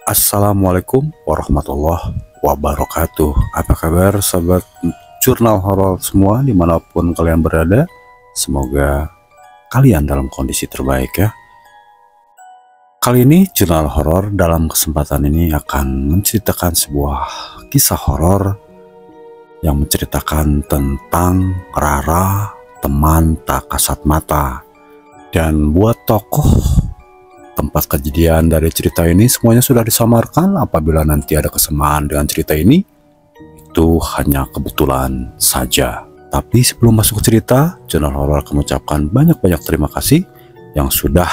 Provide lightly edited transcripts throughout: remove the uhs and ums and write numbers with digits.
Assalamualaikum warahmatullahi wabarakatuh. Apa kabar sahabat jurnal horor semua dimanapun kalian berada? Semoga kalian dalam kondisi terbaik ya. Kali ini jurnal horor dalam kesempatan ini akan menceritakan sebuah kisah horor yang menceritakan tentang Rara, teman tak kasat mata. Dan buat tokoh tempat kejadian dari cerita ini semuanya sudah disamarkan. Apabila nanti ada kesamaan dengan cerita ini, itu hanya kebetulan saja. Tapi sebelum masuk ke cerita, jurnal horor akan mengucapkan banyak-banyak terima kasih yang sudah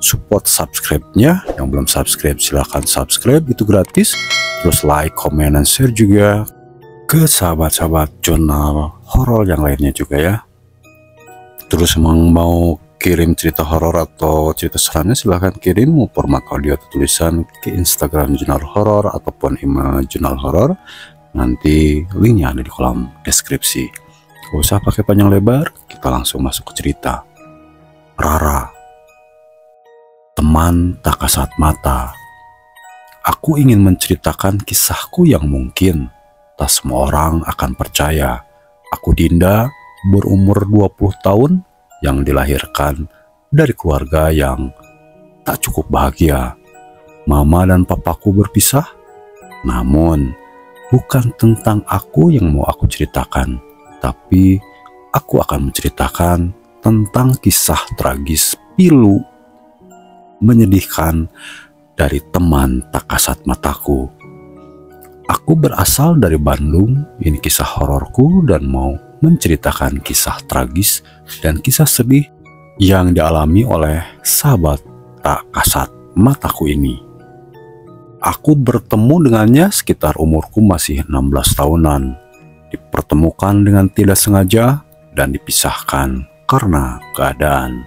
support subscribe-nya. Yang belum subscribe silahkan subscribe, itu gratis. Terus like, comment, dan share juga ke sahabat-sahabat jurnal horor yang lainnya juga ya. Terus emang mau kirim cerita horor atau cerita serannya, silahkan kirim mau format audio atau tulisan ke Instagram jurnal horor ataupun email jurnal horor. Nanti linknya ada di kolom deskripsi. Gak usah pakai panjang lebar, kita langsung masuk ke cerita. Rara, teman tak kasat mata. Aku ingin menceritakan kisahku yang mungkin tak semua orang akan percaya. Aku Dinda, berumur 20 tahun, yang dilahirkan dari keluarga yang tak cukup bahagia. Mama dan papaku berpisah. Namun, bukan tentang aku yang mau aku ceritakan, tapi aku akan menceritakan tentang kisah tragis pilu menyedihkan dari teman tak kasat mataku. Aku berasal dari Bandung, ini kisah hororku dan mau menceritakan kisah tragis dan kisah sedih yang dialami oleh sahabat tak kasat mataku ini. Aku bertemu dengannya sekitar umurku masih 16 tahunan. Dipertemukan dengan tidak sengaja dan dipisahkan karena keadaan.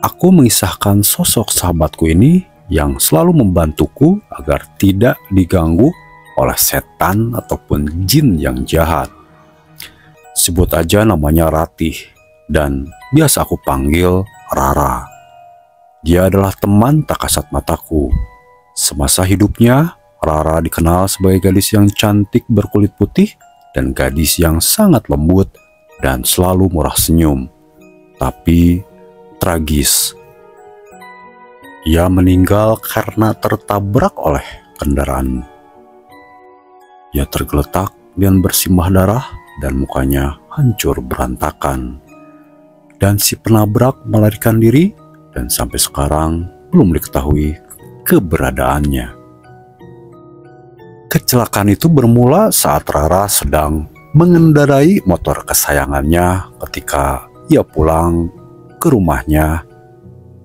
Aku mengisahkan sosok sahabatku ini yang selalu membantuku agar tidak diganggu oleh setan ataupun jin yang jahat. Sebut aja namanya Ratih dan biasa aku panggil Rara. Dia adalah teman tak kasat mataku. Semasa hidupnya, Rara dikenal sebagai gadis yang cantik berkulit putih dan gadis yang sangat lembut dan selalu murah senyum. Tapi tragis, ia meninggal karena tertabrak oleh kendaraan. Ia tergeletak dan bersimbah darah dan mukanya hancur berantakan. Dan si penabrak melarikan diri dan sampai sekarang belum diketahui keberadaannya. Kecelakaan itu bermula saat Rara sedang mengendarai motor kesayangannya ketika ia pulang ke rumahnya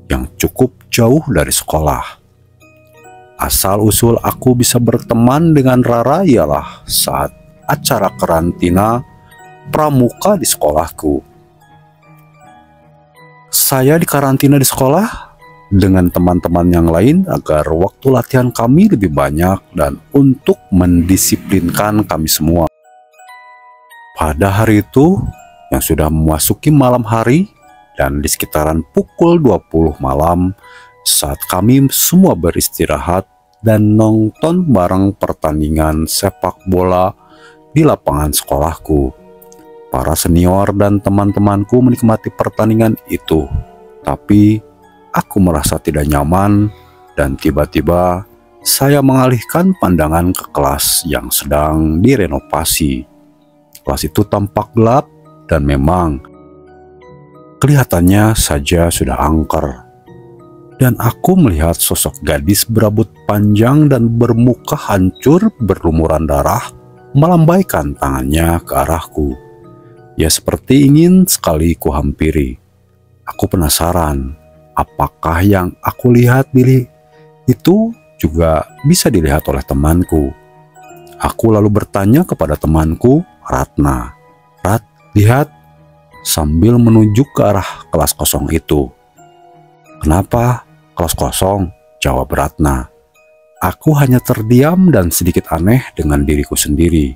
yang cukup jauh dari sekolah. Asal-usul aku bisa berteman dengan Rara ialah saat acara karantina pramuka di sekolahku. Saya dikarantina di sekolah dengan teman-teman yang lain agar waktu latihan kami lebih banyak dan untuk mendisiplinkan kami semua. Pada hari itu yang sudah memasuki malam hari dan di sekitaran pukul 20 malam saat kami semua beristirahat dan nonton bareng pertandingan sepak bola di lapangan sekolahku. Para senior dan teman-temanku menikmati pertandingan itu, tapi aku merasa tidak nyaman dan tiba-tiba saya mengalihkan pandangan ke kelas yang sedang direnovasi. Kelas itu tampak gelap dan memang kelihatannya saja sudah angker. Dan aku melihat sosok gadis berambut panjang dan bermuka hancur berlumuran darah melambaikan tangannya ke arahku. Ya seperti ingin sekali kuhampiri. Aku penasaran, apakah yang aku lihat itu juga bisa dilihat oleh temanku. Aku lalu bertanya kepada temanku, Ratna. Rat, lihat, sambil menunjuk ke arah kelas kosong itu. Kenapa kelas kosong? Jawab Ratna. Aku hanya terdiam dan sedikit aneh dengan diriku sendiri.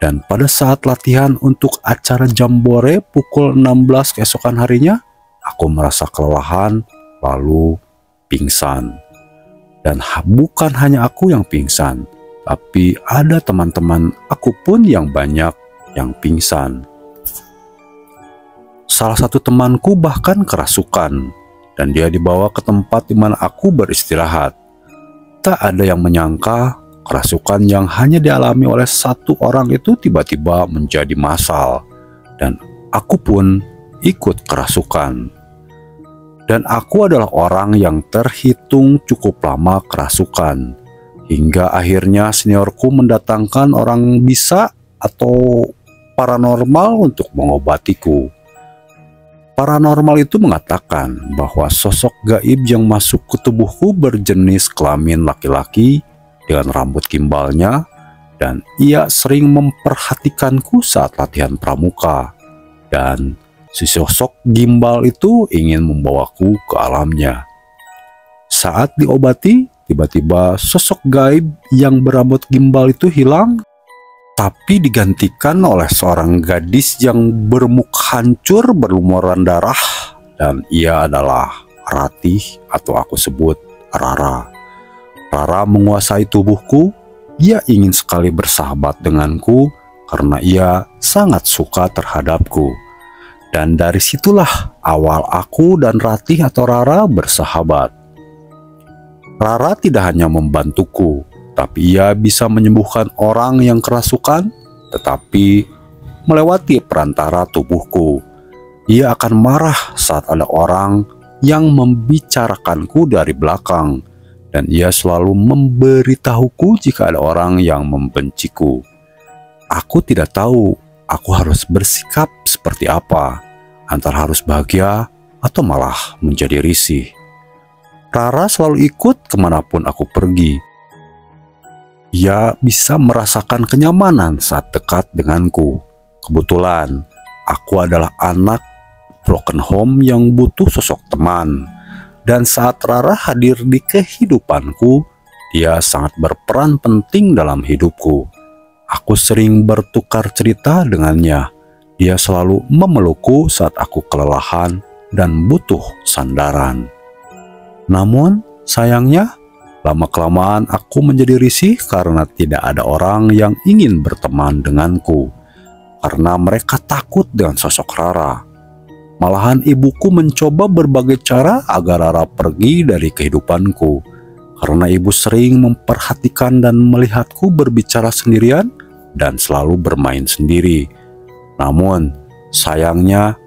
Dan pada saat latihan untuk acara jambore pukul 16 keesokan harinya, aku merasa kelelahan lalu pingsan. Dan bukan hanya aku yang pingsan, tapi ada teman-teman aku pun yang banyak yang pingsan. Salah satu temanku bahkan kerasukan, dan dia dibawa ke tempat di mana aku beristirahat. Tak ada yang menyangka kerasukan yang hanya dialami oleh satu orang itu tiba-tiba menjadi massal, dan aku pun ikut kerasukan. Dan aku adalah orang yang terhitung cukup lama kerasukan, hingga akhirnya seniorku mendatangkan orang bisa atau paranormal untuk mengobatiku. Paranormal itu mengatakan bahwa sosok gaib yang masuk ke tubuhku berjenis kelamin laki-laki dengan rambut gimbalnya, dan ia sering memperhatikanku saat latihan pramuka. Dan si sosok gimbal itu ingin membawaku ke alamnya. Saat diobati, tiba-tiba sosok gaib yang berambut gimbal itu hilang, tapi digantikan oleh seorang gadis yang bermuka hancur berlumuran darah, dan ia adalah Ratih atau aku sebut Rara. Rara menguasai tubuhku. Ia ingin sekali bersahabat denganku karena ia sangat suka terhadapku. Dan dari situlah awal aku dan Ratih atau Rara bersahabat. Rara tidak hanya membantuku, tapi ia bisa menyembuhkan orang yang kerasukan, tetapi melewati perantara tubuhku. Ia akan marah saat ada orang yang membicarakanku dari belakang, dan ia selalu memberitahuku jika ada orang yang membenciku. Aku tidak tahu aku harus bersikap seperti apa, antara harus bahagia atau malah menjadi risih. Rara selalu ikut kemanapun aku pergi. Ia bisa merasakan kenyamanan saat dekat denganku. Kebetulan, aku adalah anak broken home yang butuh sosok teman. Dan saat Rara hadir di kehidupanku, dia sangat berperan penting dalam hidupku. Aku sering bertukar cerita dengannya. Dia selalu memelukku saat aku kelelahan dan butuh sandaran. Namun, sayangnya, lama-kelamaan aku menjadi risih karena tidak ada orang yang ingin berteman denganku. Karena mereka takut dengan sosok Rara. Malahan ibuku mencoba berbagai cara agar Rara pergi dari kehidupanku. Karena ibu sering memperhatikan dan melihatku berbicara sendirian dan selalu bermain sendiri. Namun, sayangnya,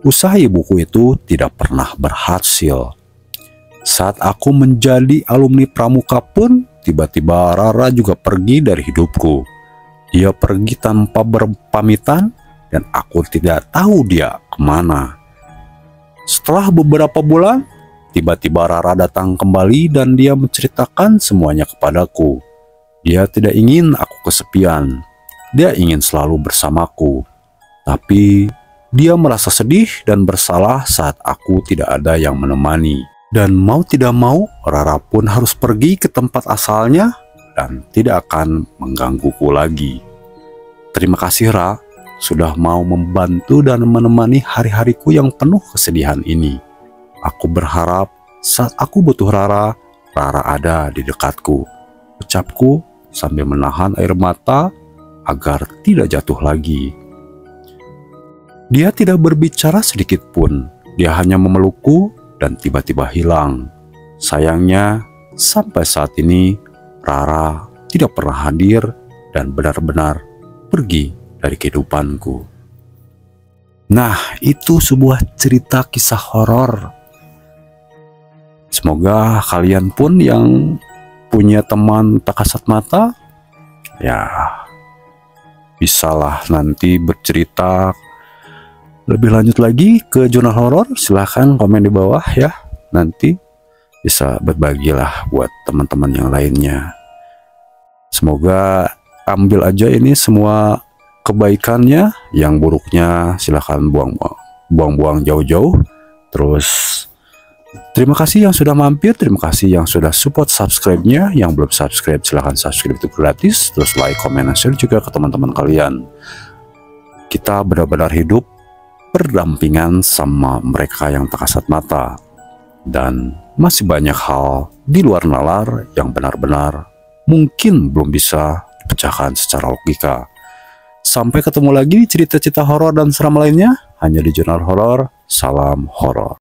usaha ibuku itu tidak pernah berhasil. Saat aku menjadi alumni pramuka pun, tiba-tiba Rara juga pergi dari hidupku. Dia pergi tanpa berpamitan, dan aku tidak tahu dia kemana. Setelah beberapa bulan, tiba-tiba Rara datang kembali dan dia menceritakan semuanya kepadaku. Dia tidak ingin aku kesepian. Dia ingin selalu bersamaku. Tapi dia merasa sedih dan bersalah saat aku tidak ada yang menemani. Dan mau tidak mau, Rara pun harus pergi ke tempat asalnya dan tidak akan menggangguku lagi. Terima kasih, Ra, sudah mau membantu dan menemani hari-hariku yang penuh kesedihan ini. Aku berharap saat aku butuh Rara, Rara ada di dekatku. Ucapku sambil menahan air mata agar tidak jatuh lagi. Dia tidak berbicara sedikit pun. Dia hanya memelukku dan tiba-tiba hilang. Sayangnya, sampai saat ini Rara tidak pernah hadir dan benar-benar pergi dari kehidupanku. Nah, itu sebuah cerita kisah horor. Semoga kalian pun yang punya teman tak kasat mata, ya bisalah nanti bercerita lebih lanjut lagi ke jurnal horor. Silahkan komen di bawah ya, nanti bisa berbagilah buat teman-teman yang lainnya. Semoga ambil aja ini semua kebaikannya, yang buruknya silahkan buang-buang jauh-jauh. Terus terima kasih yang sudah mampir, terima kasih yang sudah support subscribe-nya. Yang belum subscribe silahkan subscribe, itu gratis. Terus like, comment, dan share juga ke teman-teman kalian. Kita benar-benar hidup berdampingan sama mereka yang tak kasat mata, dan masih banyak hal di luar nalar yang benar-benar mungkin belum bisa dipecahkan secara logika. Sampai ketemu lagi di cerita-cerita horor dan seram lainnya hanya di Jurnal Horor. Salam horor.